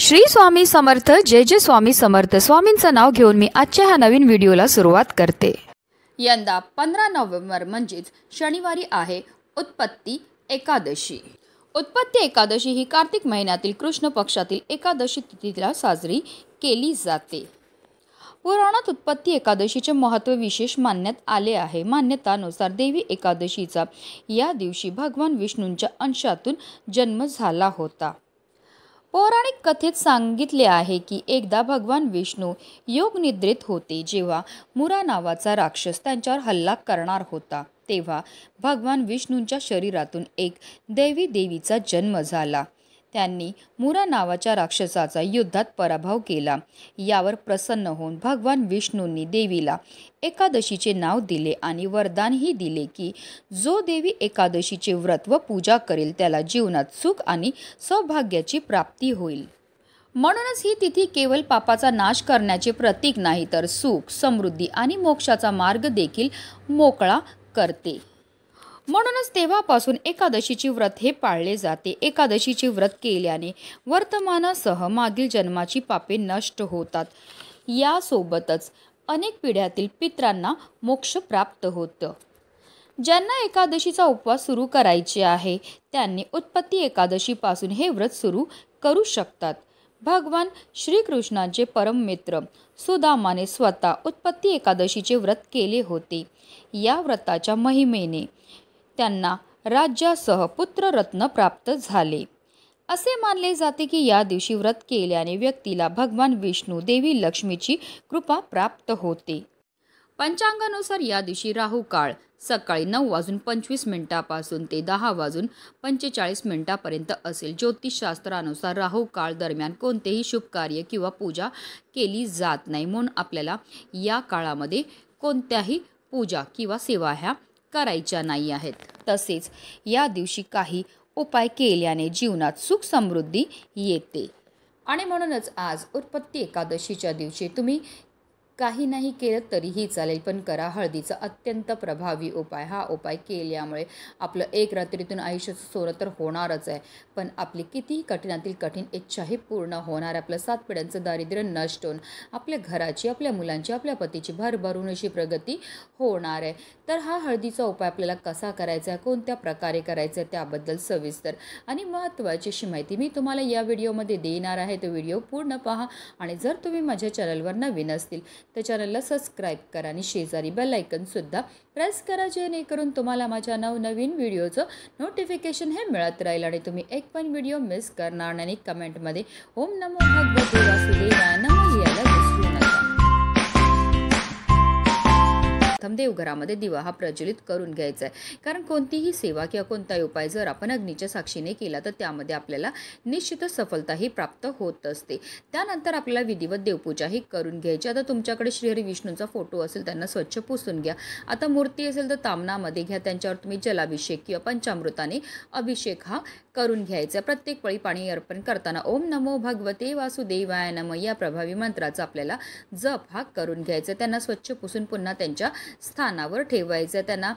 श्री स्वामी समर्थ जय जय स्वामी समर्थ स्वामींचं नाव घेऊन मी आजच्या ह्या नवीन व्हिडिओला सुरुवात करते। यंदा 15 नोव्हेंबर म्हणजेच शनिवारी आहे उत्पत्ती एकादशी। उत्पत्ती एकादशी ही कार्तिक महिन्यातील कृष्ण पक्षातील एकादशी तिथीला साजरी केली जाते। पुराणात उत्पत्ती एकादशीचे महत्त्व विशेष मानण्यात आले आहे। मान्यतानुसार देवी एकादशीचा या दिवशी भगवान विष्णूंच्या अंशातून जन्म झाला होता। पौराणिक कथेत सांगितले आहे की एकदा भगवान विष्णू योगनिद्रेत होते, जेव्हा मुरा नावाचा राक्षस त्यांच्यावर हल्ला करणार होता तेव्हा भगवान विष्णूंच्या शरीरातून एक देवीचा जन्म झाला। त्यांनी मुरा नावाच्या राक्षसाचा युद्धात पराभव केला। यावर प्रसन्न होऊन भगवान विष्णूंनी देवीला एकादशीचे नाव दिले आणि वरदानही दिले की जो देवी एकादशीचे व्रत व पूजा करेल त्याला जीवनात सुख आणि सौभाग्याची प्राप्ती होईल। म्हणूनच ही तिथी केवळ पापाचा नाश करण्याचे प्रतीक नाही तर सुख, समृद्धी आणि मोक्षाचा मार्ग देखील मोकळा करते। म्हणूनच तेव्हापासून एकादशीचे व्रत हे पाळले जाते। एकादशीचे व्रत केल्याने वर्तमानासह मागील जन्माची पापे नष्ट होतात। यासोबतच अनेक पिढ्यातील पितरांना मोक्ष प्राप्त होतं। ज्यांना एकादशीचा उपवास सुरू करायचे आहे त्यांनी उत्पत्ती एकादशीपासून हे व्रत सुरू करू शकतात। भगवान श्रीकृष्णांचे परम मित्र सुदामाने स्वतः उत्पत्ती एकादशीचे व्रत केले होते। या व्रताच्या महिमेने त्यांना राज्यासह पुत्ररत्न प्राप्त झाले। असे मानले जाते की या दिवशी व्रत केल्याने व्यक्तीला भगवान विष्णू, देवी लक्ष्मीची कृपा प्राप्त होते। पंचांगानुसार या दिवशी राहू काळ सकाळी 9:25 पासून ते 10:45 पर्यंत असेल। ज्योतिषशास्त्रानुसार राहू काळ दरम्यान कोणतेही शुभ कार्य किंवा पूजा केली जात नाही, म्हणून आपल्याला या काळामध्ये कोणत्याही पूजा किंवा सेवा ह्या करायच्या नाही आहेत। तसेच या दिवशी काही उपाय केल्याने जीवनात सुख समृद्धी येते आणि म्हणूनच आज उत्पत्ती एकादशीच्या दिवशी तुम्ही काही नाही केलं तरीही चालेल, पण करा हळदीचा अत्यंत प्रभावी उपाय। हा उपाय केल्यामुळे आपलं एक रात्रीतून आयुष्याचं सोनं तर होणारच आहे, पण आपली कितीही कठीणातील कठीण इच्छाही पूर्ण होणार। आपलं 7 पिढ्यांचं दारिद्र्य नष्ट होऊन आपल्या घराची, आपल्या मुलांची, आपल्या पतीची भरभरून अशी प्रगती होणार आहे। तर हा हळदीचा उपाय आपल्याला कसा करायचा आहे, कोणत्या प्रकारे करायचा आहे त्याबद्दल सविस्तर आणि महत्त्वाची अशी माहिती मी तुम्हाला या व्हिडिओमध्ये देणार आहे। तो व्हिडिओ पूर्ण पहा आणि जर तुम्ही माझ्या चॅनलवर नवीन असतील तर चॅनलला सबस्क्राईब करा आणि शेजारी बेल आयकॉन सुद्धा प्रेस करा, जेणेकरून तुम्हाला माझ्या नवनवीन व्हिडिओचं नोटिफिकेशन हे मिळत राहील आणि तुम्ही एक पण व्हिडिओ मिस करणार नाही। कमेंटमध्ये ओम नमो भगवते वासुदेवाय नमः लिहायला विसरू नका। देवघरामध्ये दिवा हा प्रज्वलित करून घ्यायचा आहे, कारण कोणतीही सेवा किंवा कोणताही उपाय जर आपण अग्नीच्या साक्षीने केला तर त्यामध्ये आपल्याला निश्चितच सफलताही प्राप्त होत असते। त्यानंतर आपल्याला विधिवत देवपूजाही करून घ्यायची। आता तुमच्याकडे श्रीहरी विष्णूंचा फोटो असेल त्यांना स्वच्छ पुसून घ्या। आता मूर्ती असेल तर तामनामध्ये घ्या, त्यांच्यावर तुम्ही जलाभिषेक किंवा पंचामृताने अभिषेक हा करून घ्यायचा। प्रत्येक वेळी पाणी अर्पण करताना ओम नमो भगवते वासुदेवाय नमः या प्रभावी मंत्राचा आपल्याला जप हा करून घ्यायचा। त्यांना स्वच्छ पुसून पुन्हा त्यांच्या स्थानावर ठेवायचं। त्यांना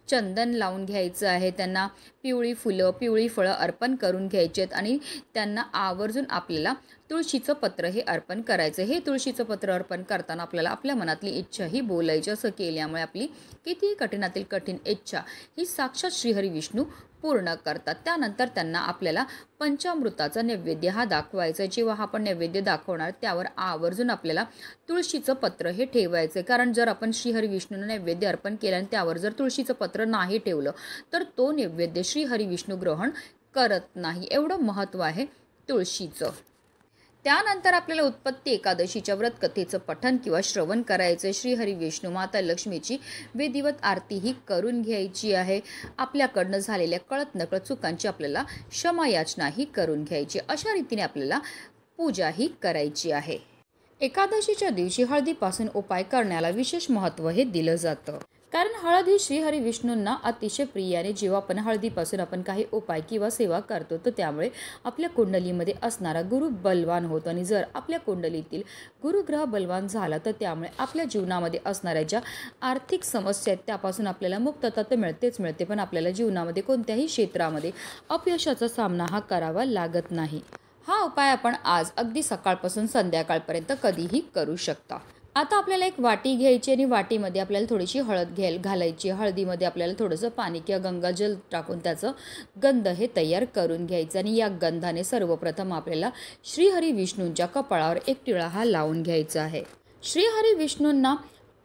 चंदन लावून घ्यायचं आहे, त्यांना पिवळी फुलं, पिवळी फळं अर्पण करून घ्यायची आहेत आणि त्यांना आवर्जून आपल्याला तुळशीचं पत्र हे अर्पण करायचं। हे तुळशीचं पत्र अर्पण करताना आपल्याला आपल्या मनातली इच्छा ही बोलायची। असं केल्यामुळे आपली कितीही कठीणातील कठीण इच्छा ही साक्षात श्रीहरी विष्णू पूर्ण करतात। त्यानंतर त्यांना आपल्याला पंचामृताचा नैवेद्य हा दाखवायचा। जेव्हा आपण नैवेद्य दाखवणार त्यावर आवर्जून आपल्याला तुळशीचं पत्र हे ठेवायचं, कारण जर आपण श्रीहरी विष्णूंना नैवेद्य अर्पण केलं आणि त्यावर जर तुळशीचं पत्र नाही ठेवलं तर तो नैवेद्य श्रीहरी विष्णू ग्रहण करत नाही। एवढं महत्त्व आहे तुळशीचं। त्यानंतर आपल्याला उत्पत्ती एकादशीच्या व्रत कथेचं पठण किंवा श्रवण करायचं। श्रीहरी विष्णू माता लक्ष्मीची विधिवत आरती ही करून घ्यायची आहे। आपल्याकडनं झालेल्या कळत नकळत चुकांची आपल्याला क्षमायाचनाही करून घ्यायची। अशा रीतीने आपल्याला पूजा ही करायची आहे। एकादशीच्या दिवशी हळदीपासून उपाय करण्याला विशेष महत्त्व हे दिलं जातं, कारण हळद ही श्रीहरी विष्णूंना अतिशय प्रिय आहे। जेव्हा आपण हळदीपासून आपण काही उपाय किंवा सेवा करतो तर त्यामुळे आपल्या कुंडलीमध्ये असणारा गुरु बलवान होतो आणि जर आपल्या कुंडलीतील गुरुग्रह बलवान झाला तर त्यामुळे आपल्या जीवनामध्ये असणाऱ्या ज्या आर्थिक समस्या आहेत त्यापासून आपल्याला मुक्तता तर मिळतेच मिळते, पण आपल्याला जीवनामध्ये कोणत्याही क्षेत्रामध्ये अपयशाचा सामना हा करावा लागत नाही। हा उपाय आपण आज अगदी सकाळपासून संध्याकाळपर्यंत कधीही करू शकता। आता आपल्याला एक वाटी घ्यायची आणि वाटीमध्ये आपल्याला थोडीशी हळद घालायची। हळदीमध्ये आपल्याला थोडंसं पाणी किंवा गंगाजल टाकून त्याचं गंध हे तयार करून घ्यायचं आणि या गंधाने सर्वप्रथम आपल्याला श्रीहरी विष्णूंच्या कपाळावर एक टिळा हा लावून घ्यायचा आहे। श्रीहरी विष्णूंना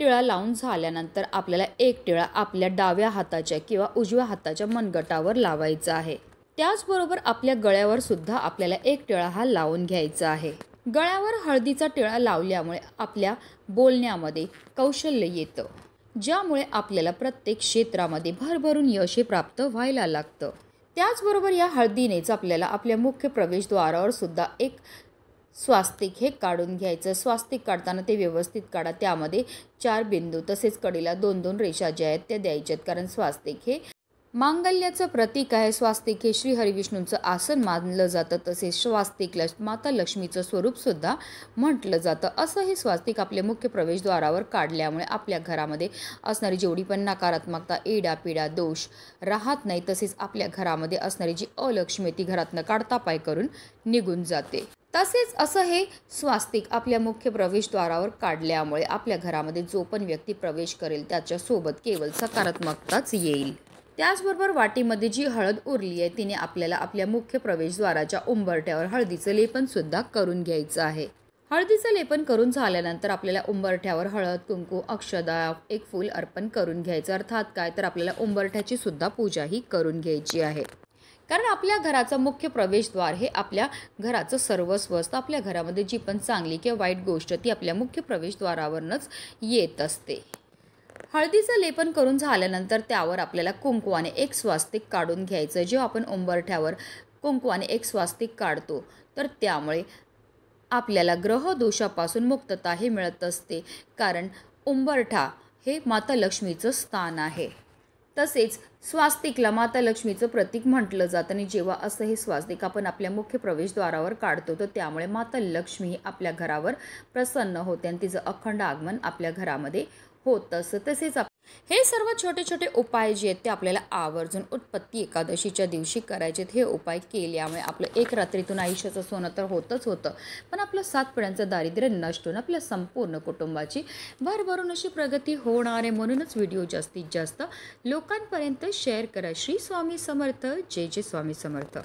टिळा लावून झाल्यानंतर आपल्याला एक टिळा आपल्या डाव्या हाताच्या किंवा उजव्या हाताच्या मनगटावर लावायचा आहे। त्याचबरोबर आपल्या गळ्यावर सुद्धा आपल्याला एक टिळा हा लावून घ्यायचा आहे। गळ्यावर हळदीचा टिळा लावल्यामुळे आपल्या बोलण्यामध्ये कौशल्य येतं, ज्यामुळे आपल्याला प्रत्येक क्षेत्रामध्ये भरभरून यश हे प्राप्त व्हायला लागतं। त्याचबरोबर या हळदीनेच आपल्याला आपल्या मुख्य प्रवेशद्वारावर सुद्धा एक स्वास्तिक हे काढून घ्यायचं। स्वास्तिक काढताना ते व्यवस्थित काढा, त्यामध्ये 4 बिंदू तसेच कडेला 2-2 रेषा ज्या आहेत त्या द्यायच्यात, कारण स्वास्तिक हे मांगल्याचं प्रतीक आहे। स्वास्तिक हे श्रीहरी विष्णूंचं आसन मानलं जातं, तसेच स्वास्तिकला माता लक्ष्मीचं स्वरूप सुद्धा म्हटलं जातं। असं हे स्वास्तिक आपल्या मुख्य प्रवेशद्वारावर काढल्यामुळे आपल्या घरामध्ये असणारी जेवढी पण नकारात्मकता, इडापिडा, दोष राहत नाही, तसेच आपल्या घरामध्ये असणारी जी अलक्ष्मी ती घरातनं काढता पाय करून निघून जाते। तसेच असं हे स्वास्तिक आपल्या मुख्य प्रवेशद्वारावर काढल्यामुळे आपल्या घरामध्ये जो पण व्यक्ती प्रवेश करेल त्याच्यासोबत केवळ सकारात्मकताच येईल। त्याचबरोबर वाटीमध्ये जी हळद उरली आहे तिने आपल्याला आपल्या मुख्य प्रवेशद्वाराच्या उंबरठ्यावर हळदीचं लेपन सुद्धा करून घ्यायचं आहे। हळदीचं लेपन करून झाल्यानंतर आपल्याला उंबरठ्यावर हळद, कुंकू, अक्षदा, एक फूल अर्पण करून घ्यायचं। अर्थात काय तर आपल्याला उंबरठ्याची सुद्धा पूजाही करून घ्यायची आहे, कारण आपल्या घराचं मुख्य प्रवेशद्वार हे आपल्या घराचं सर्वस्व असतं। आपल्या घरामध्ये जी पण चांगली किंवा वाईट गोष्ट ती आपल्या मुख्य प्रवेशद्वारावरनंच येत असते। हळदीचं लेपन करून झाल्यानंतर त्यावर आपल्याला कुंकवाने एक स्वास्तिक काढून घ्यायचं। जेव्हा आपण उंबरठ्यावर कुंकवाने एक स्वास्तिक काढतो तर त्यामुळे आपल्याला ग्रह दोषापासून मुक्तता हे मिळत असते, कारण उंबरठा हे माता लक्ष्मीचं स्थान आहे। तसेच स्वास्तिकला माता लक्ष्मीचं प्रतीक म्हटलं जातं आणि जेव्हा असं हे स्वास्तिक आपण आपल्या मुख्य प्रवेशद्वारावर काढतो तर त्यामुळे माता लक्ष्मी आपल्या घरावर प्रसन्न होते आणि तिचं अखंड आगमन आपल्या घरामध्ये होत असतं। तसेच हे सर्व छोटे छोटे उपाय जे आहेत ते आपल्याला आवर्जून उत्पत्ती एकादशीच्या दिवशी करायचे। हे उपाय केल्यामुळे आपलं एक रात्रीतून आयुष्याचं सोनं तर होतच होतं, पण आपलं 7 पिढ्यांचं दारिद्र्य नष्ट होऊन आपल्या संपूर्ण कुटुंबाची भरभरून अशी प्रगती होणार आहे। म्हणूनच व्हिडिओ जास्तीत जास्त लोकांपर्यंत शेअर करा। श्री स्वामी समर्थ। जय जय स्वामी समर्थ।